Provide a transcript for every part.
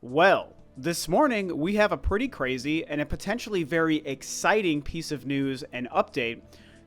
Well, this morning we have a pretty crazy and a potentially very exciting piece of news and update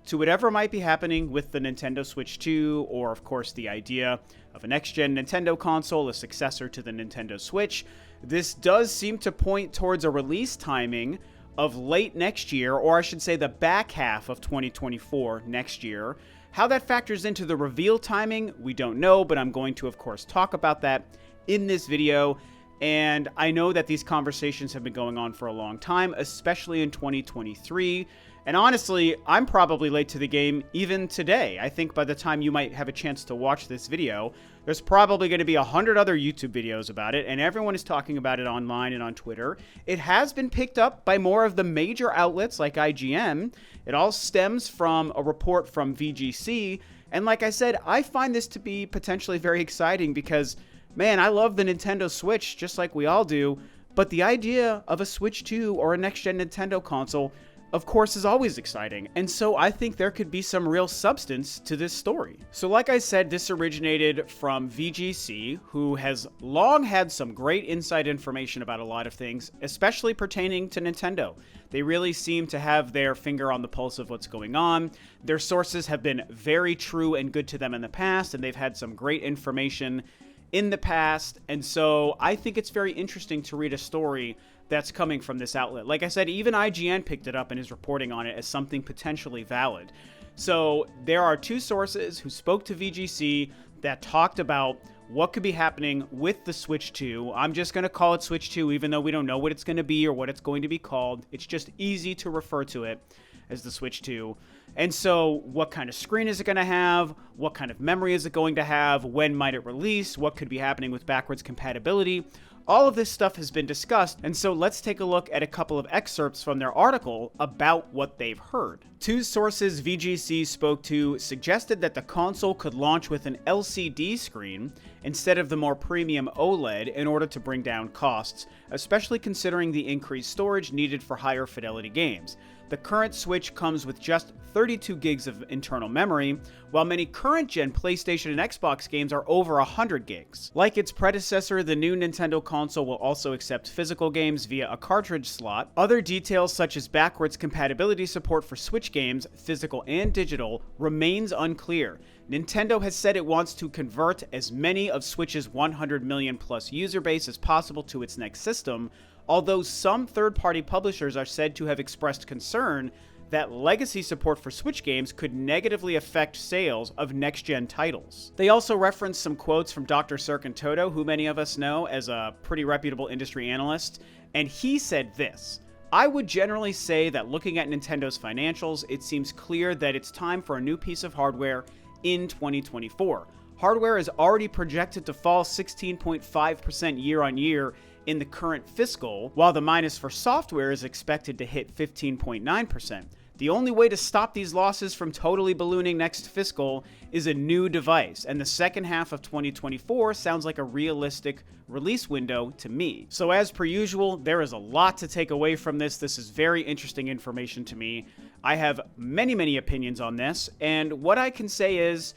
to whatever might be happening with the Nintendo Switch 2, or of course the idea of a next-gen Nintendo console, a successor to the Nintendo Switch. This does seem to point towards a release timing of late next year, or I should say the back half of 2024 next year. How that factors into the reveal timing, we don't know, but I'm going to, of course, talk about that in this video. And I know that these conversations have been going on for a long time, especially in 2023. And honestly, I'm probably late to the game even today. I think by the time you might have a chance to watch this video, there's probably going to be 100 other YouTube videos about it, and everyone is talking about it online and on Twitter. It has been picked up by more of the major outlets like IGN. It all stems from a report from VGC. And like I said, I find this to be potentially very exciting because, man, I love the Nintendo Switch just like we all do, but the idea of a Switch 2 or a next-gen Nintendo console, of course, is always exciting, and so I think there could be some real substance to this story. So like I said, this originated from VGC, who has long had some great inside information about a lot of things, especially pertaining to Nintendo. They really seem to have their finger on the pulse of what's going on. Their sources have been very true and good to them in the past, and they've had some great information in the past, and so I think it's very interesting to read a story that's coming from this outlet. Like I said, even IGN picked it up and is reporting on it as something potentially valid. So there are two sources who spoke to VGC that talked about what could be happening with the Switch 2. I'm just going to call it Switch 2, even though we don't know what it's going to be or what it's going to be called. It's just easy to refer to it as the Switch 2. And so what kind of screen is it going to have? What kind of memory is it going to have? When might it release? What could be happening with backwards compatibility? All of this stuff has been discussed, and so let's take a look at a couple of excerpts from their article about what they've heard. Two sources VGC spoke to suggested that the console could launch with an LCD screen instead of the more premium OLED in order to bring down costs, especially considering the increased storage needed for higher fidelity games. The current Switch comes with just 32 gigs of internal memory, while many current-gen PlayStation and Xbox games are over 100 gigs. Like its predecessor, the new Nintendo console will also accept physical games via a cartridge slot. Other details such as backwards compatibility support for Switch games, physical and digital, remains unclear. Nintendo has said it wants to convert as many of Switch's 100 million plus user base as possible to its next system, although some third-party publishers are said to have expressed concern that legacy support for Switch games could negatively affect sales of next-gen titles. They also referenced some quotes from Dr. Serkan Toto, who many of us know as a pretty reputable industry analyst, and he said this: "I would generally say that looking at Nintendo's financials, it seems clear that it's time for a new piece of hardware in 2024. Hardware is already projected to fall 16.5% year-on-year in the current fiscal, while the minus for software is expected to hit 15.9%. The only way to stop these losses from totally ballooning next fiscal is a new device, and the second half of 2024 sounds like a realistic release window to me." So as per usual, there is a lot to take away from this. This is very interesting information to me. I have many opinions on this, and what I can say is,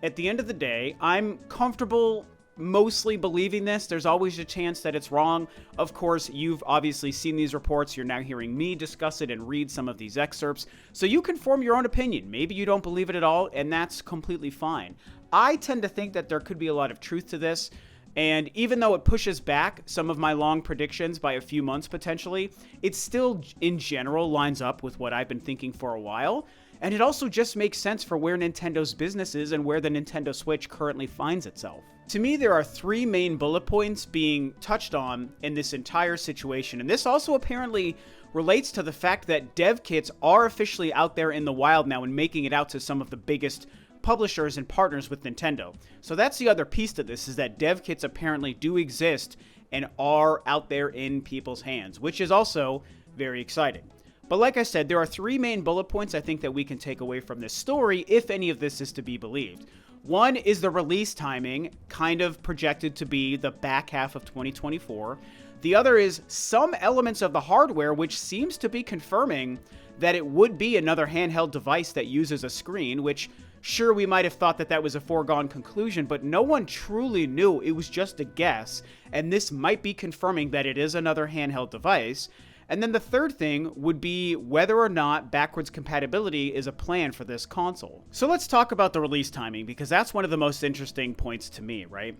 at the end of the day, I'm comfortable mostly believing this. There's always a chance that it's wrong. Of course, you've obviously seen these reports. You're now hearing me discuss it and read some of these excerpts. So you can form your own opinion. Maybe you don't believe it at all, and that's completely fine. I tend to think that there could be a lot of truth to this. And even though it pushes back some of my long predictions by a few months potentially, it still, in general, lines up with what I've been thinking for a while. And it also just makes sense for where Nintendo's business is and where the Nintendo Switch currently finds itself. To me, there are three main bullet points being touched on in this entire situation, and this also apparently relates to the fact that dev kits are officially out there in the wild now and making it out to some of the biggest publishers and partners with Nintendo. So that's the other piece to this, is that dev kits apparently do exist and are out there in people's hands, which is also very exciting. But like I said, there are three main bullet points I think that we can take away from this story, if any of this is to be believed. One is the release timing, kind of projected to be the back half of 2024. The other is some elements of the hardware, which seems to be confirming that it would be another handheld device that uses a screen, which Sure, we might have thought that that was a foregone conclusion, but no one truly knew. It was just a guess, and this might be confirming that it is another handheld device. And then the third thing would be whether or not backwards compatibility is a plan for this console. So let's talk about the release timing, because that's one of the most interesting points to me, right?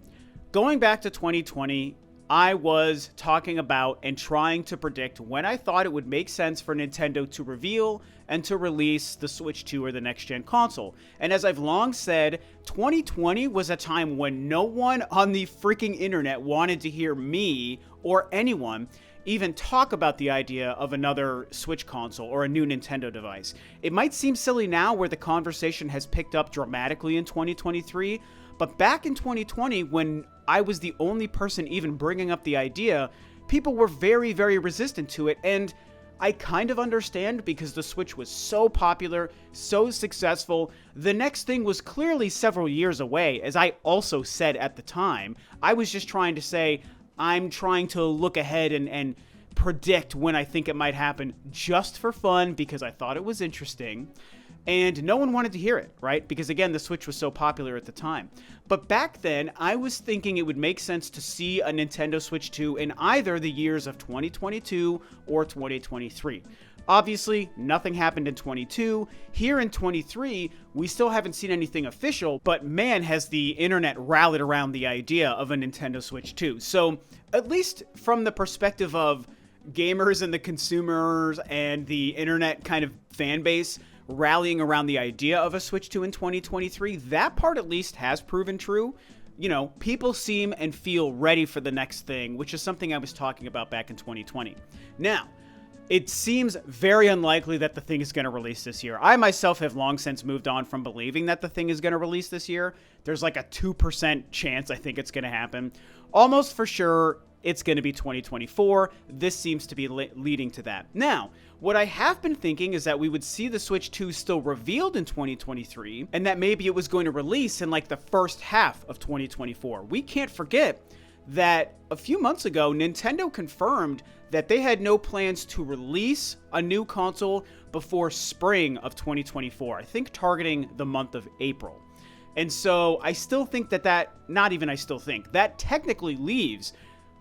Going back to 2020, I was talking about and trying to predict when I thought it would make sense for Nintendo to reveal and to release the Switch 2 or the next-gen console. And as I've long said, 2020 was a time when no one on the freaking internet wanted to hear me or anyone even talk about the idea of another Switch console or a new Nintendo device. It might seem silly now where the conversation has picked up dramatically in 2023, but back in 2020, when I was the only person even bringing up the idea, people were very, very resistant to it, and I kind of understand because the Switch was so popular, so successful. The next thing was clearly several years away, as I also said at the time. I was just trying to say, I'm trying to look ahead and predict when I think it might happen just for fun because I thought it was interesting. And no one wanted to hear it, right? Because again, the Switch was so popular at the time. But back then, I was thinking it would make sense to see a Nintendo Switch 2 in either the years of 2022 or 2023. Obviously, nothing happened in 22. Here in 23, we still haven't seen anything official, but man, has the internet rallied around the idea of a Nintendo Switch 2. So, at least from the perspective of gamers and the consumers and the internet kind of fan base rallying around the idea of a Switch 2 in 2023, that part at least has proven true. You know, people seem and feel ready for the next thing, which is something I was talking about back in 2020. Now, it seems very unlikely that the thing is going to release this year. I myself have long since moved on from believing that the thing is going to release this year. There's like a 2% chance I think it's going to happen. Almost for sure, it's going to be 2024. This seems to be leading to that. Now, what I have been thinking is that we would see the Switch 2 still revealed in 2023, and that maybe it was going to release in like the first half of 2024. We can't forget that a few months ago, Nintendo confirmed that they had no plans to release a new console before spring of 2024, I think targeting the month of April. And so I still think that that technically leaves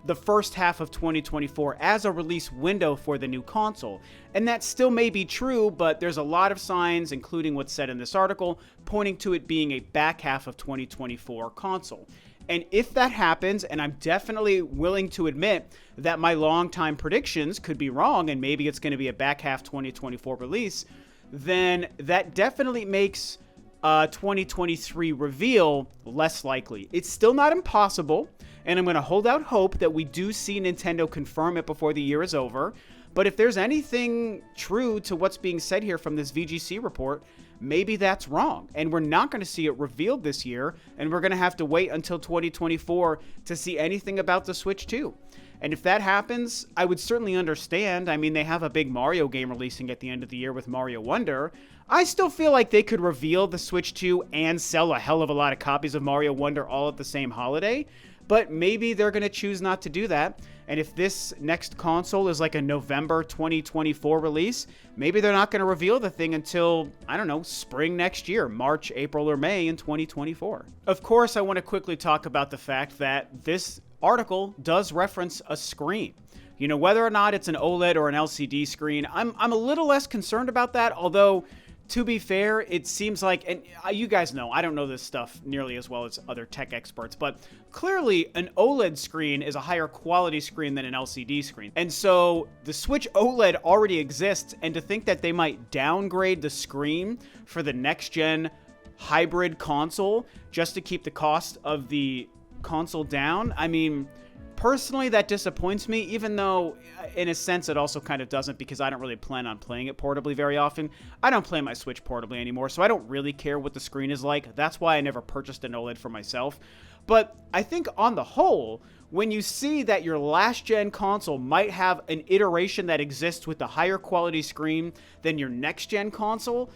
the first half of 2024 as a release window for the new console. And that still may be true, but there's a lot of signs, including what's said in this article, pointing to it being a back half of 2024 console. And if that happens, and I'm definitely willing to admit that my longtime predictions could be wrong, and maybe it's going to be a back half 2024 release, then that definitely makes 2023 reveal less likely. It's still not impossible, and I'm going to hold out hope that we do see Nintendo confirm it before the year is over. But if there's anything true to what's being said here from this VGC report, maybe that's wrong, and we're not going to see it revealed this year, and we're going to have to wait until 2024 to see anything about the Switch 2. And if that happens, I would certainly understand. I mean, they have a big Mario game releasing at the end of the year with Mario Wonder. I still feel like they could reveal the Switch 2 and sell a hell of a lot of copies of Mario Wonder all at the same holiday, but maybe they're going to choose not to do that. And if this next console is like a November 2024 release, maybe they're not going to reveal the thing until, I don't know, spring next year, March, April, or May in 2024. Of course, I want to quickly talk about the fact that this article does reference a screen. You know, whether or not it's an OLED or an LCD screen, I'm a little less concerned about that, although to be fair, it seems like, and you guys know, I don't know this stuff nearly as well as other tech experts, but clearly an OLED screen is a higher quality screen than an LCD screen. And so the Switch OLED already exists, and to think that they might downgrade the screen for the next-gen hybrid console just to keep the cost of the console down, I mean, personally, that disappoints me, even though in a sense it also kind of doesn't, because I don't really plan on playing it portably very often. I don't play my Switch portably anymore, so I don't really care what the screen is like. That's why I never purchased an OLED for myself. But I think on the whole, when you see that your last-gen console might have an iteration that exists with a higher quality screen than your next-gen console,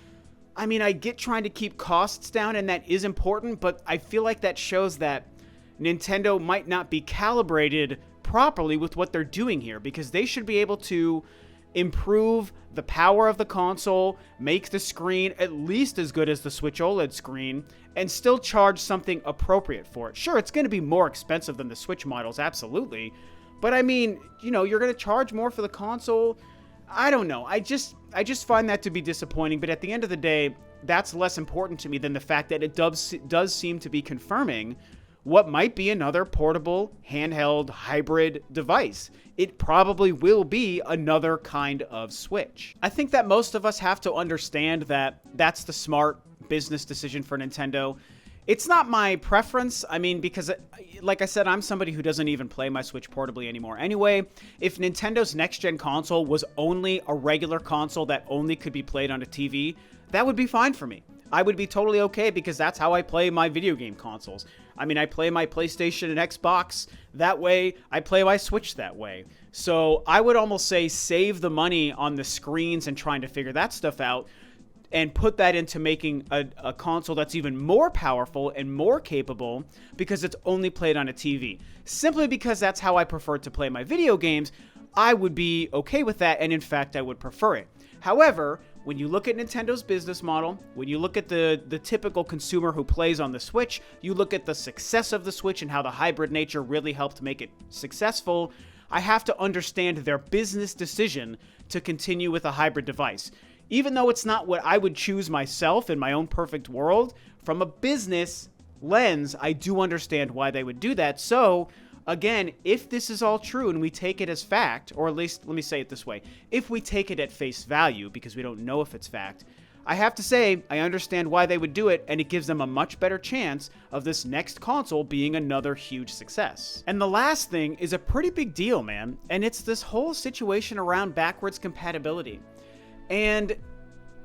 I mean, I get trying to keep costs down, and that is important, but I feel like that shows that Nintendo might not be calibrated properly with what they're doing here, because they should be able to improve the power of the console, make the screen at least as good as the Switch OLED screen, and still charge something appropriate for it. Sure, it's going to be more expensive than the Switch models, absolutely. But I mean, you're going to charge more for the console. I don't know. I just find that to be disappointing. But at the end of the day, that's less important to me than the fact that it does seem to be confirming what might be another portable, handheld, hybrid device. It probably will be another kind of Switch. I think that most of us have to understand that that's the smart business decision for Nintendo. It's not my preference. I mean, because like I said, I'm somebody who doesn't even play my Switch portably anymore. Anyway, if Nintendo's next-gen console was only a regular console that only could be played on a TV, that would be fine for me. I would be totally okay because that's how I play my video game consoles. I mean, I play my PlayStation and Xbox that way. I play my Switch that way. So I would almost say save the money on the screens and trying to figure that stuff out and put that into making a console that's even more powerful and more capable because it's only played on a TV. Simply because that's how I prefer to play my video games, I would be okay with that, and in fact, I would prefer it. However, when you look at Nintendo's business model, when you look at the typical consumer who plays on the Switch, you look at the success of the Switch and how the hybrid nature really helped make it successful, I have to understand their business decision to continue with a hybrid device. Even though it's not what I would choose myself in my own perfect world, from a business lens, I do understand why they would do that. So, again, if this is all true and we take it as fact, or at least, let me say it this way, if we take it at face value, because we don't know if it's fact, I have to say, I understand why they would do it, and it gives them a much better chance of this next console being another huge success. And the last thing is a pretty big deal, man, and it's this whole situation around backwards compatibility. And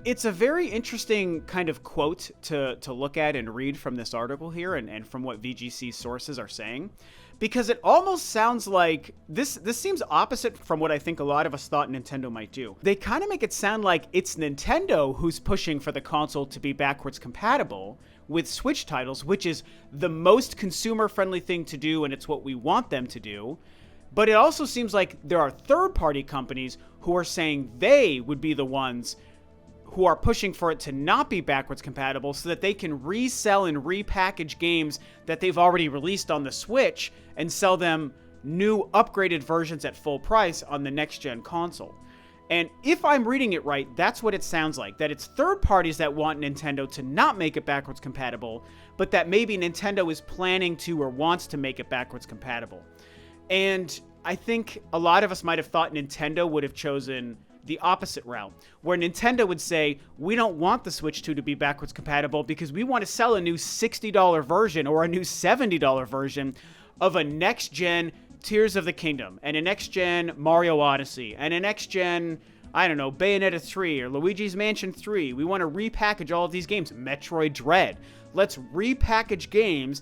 it's a very interesting kind of quote to look at and read from this article here and from what VGC sources are saying, because it almost sounds like this seems opposite from what I think a lot of us thought Nintendo might do. They kind of make it sound like it's Nintendo who's pushing for the console to be backwards compatible with Switch titles, which is the most consumer-friendly thing to do, and it's what we want them to do. But it also seems like there are third-party companies who are saying they would be the ones who are pushing for it to not be backwards compatible so that they can resell and repackage games that they've already released on the Switch and sell them new upgraded versions at full price on the next-gen console. And if I'm reading it right, that's what it sounds like, that it's third parties that want Nintendo to not make it backwards compatible, but that maybe Nintendo is planning to or wants to make it backwards compatible. And I think a lot of us might have thought Nintendo would have chosen the opposite route, where Nintendo would say, we don't want the Switch 2 to be backwards compatible because we want to sell a new $60 version or a new $70 version of a next-gen Tears of the Kingdom, and a next-gen Mario Odyssey, and a next-gen, I don't know, Bayonetta 3 or Luigi's Mansion 3. We want to repackage all of these games. Metroid Dread. Let's repackage games,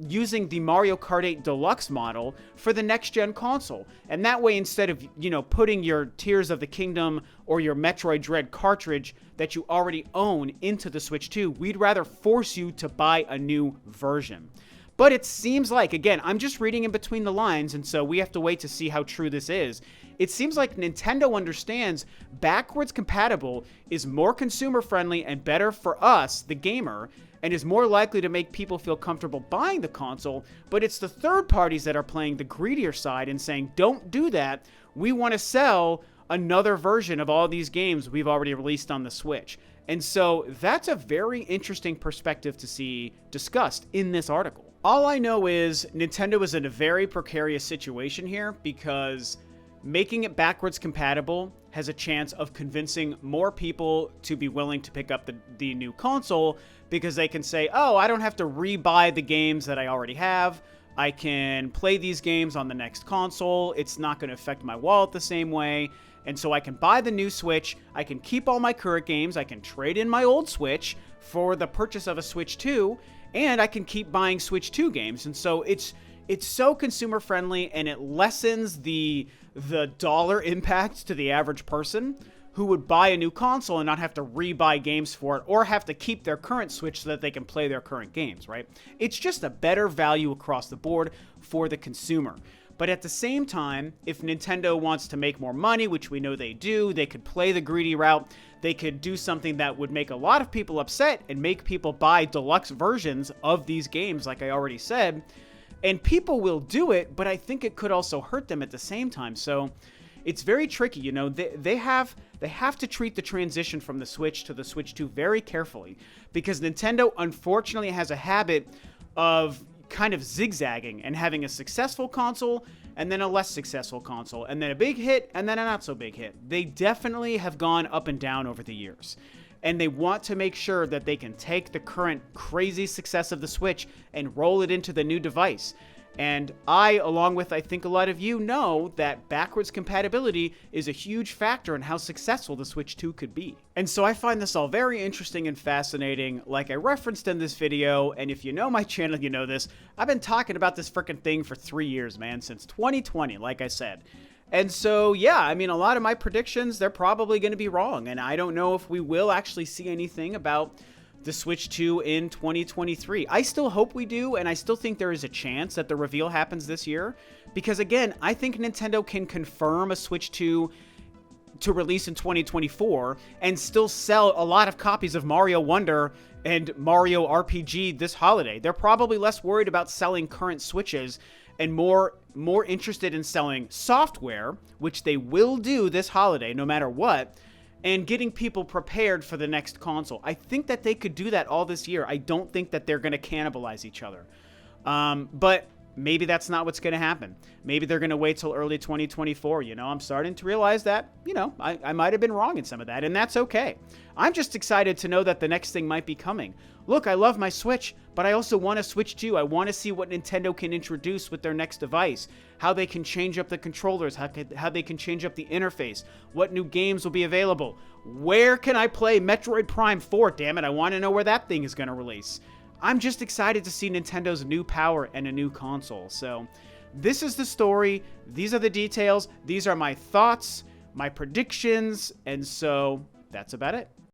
using the Mario Kart 8 Deluxe model for the next-gen console. And that way, instead of, putting your Tears of the Kingdom or your Metroid Dread cartridge that you already own into the Switch 2, we'd rather force you to buy a new version. But it seems like, again, I'm just reading in between the lines, and so we have to wait to see how true this is. It seems like Nintendo understands backwards compatible is more consumer-friendly and better for us, the gamer, and is more likely to make people feel comfortable buying the console, but it's the third parties that are playing the greedier side and saying, don't do that. We want to sell another version of all these games we've already released on the Switch. And so that's a very interesting perspective to see discussed in this article. All I know is Nintendo is in a very precarious situation here because making it backwards compatible has a chance of convincing more people to be willing to pick up the new console because they can say, oh, I don't have to re-buy the games that I already have. I can play these games on the next console. It's not going to affect my wallet the same way. And so I can buy the new Switch. I can keep all my current games. I can trade in my old Switch for the purchase of a Switch 2. And I can keep buying Switch 2 games. And so it's so consumer friendly, and it lessens the dollar impact to the average person who would buy a new console and not have to re-buy games for it or have to keep their current Switch so that they can play their current games, right? It's just a better value across the board for the consumer. But at the same time, if Nintendo wants to make more money, which we know they do, they could play the greedy route. They could do something that would make a lot of people upset and make people buy deluxe versions of these games, like I already said. And people will do it, but I think it could also hurt them at the same time. So it's very tricky, you know. They have to treat the transition from the Switch to the Switch 2 very carefully, because Nintendo unfortunately has a habit of kind of zigzagging and having a successful console and then a less successful console and then a big hit and then a not so big hit. They definitely have gone up and down over the years. And they want to make sure that they can take the current crazy success of the Switch and roll it into the new device. And I, along with I think a lot of you, know that backwards compatibility is a huge factor in how successful the Switch 2 could be. And so I find this all very interesting and fascinating, like I referenced in this video, and if you know my channel, you know this. I've been talking about this frickin' thing for 3 years, man, since 2020, like I said. And so, yeah, I mean, a lot of my predictions, they're probably going to be wrong, and I don't know if we will actually see anything about the Switch 2 in 2023. I still hope we do, and I still think there is a chance that the reveal happens this year, because again, I think Nintendo can confirm a Switch 2 to release in 2024 and still sell a lot of copies of Mario Wonder and Mario RPG this holiday. They're probably less worried about selling current Switches and more interested in selling software, which they will do this holiday no matter what, and getting people prepared for the next console. I think that they could do that all this year. I don't think that they're going to cannibalize each other. But maybe that's not what's going to happen. Maybe they're going to wait till early 2024. You know, I'm starting to realize that, you know, I might have been wrong in some of that, and that's okay. I'm just excited to know that the next thing might be coming. Look, I love my Switch, but I also want a Switch 2. I want to see what Nintendo can introduce with their next device, how they can change up the controllers, how they can change up the interface, what new games will be available. Where can I play Metroid Prime 4? Damn it, I want to know where that thing is going to release. I'm just excited to see Nintendo's new power and a new console. So this is the story. These are the details. These are my thoughts, my predictions, and so that's about it.